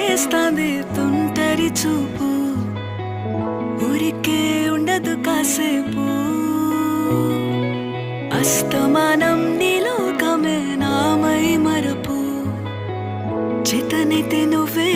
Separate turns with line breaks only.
చేస్తాంది తుంటరి చూపు, ఊరికే ఉండదు కాసేపు. అస్తమానం నీలోకమే నామై మరపు, చేతనైతే నువ్వే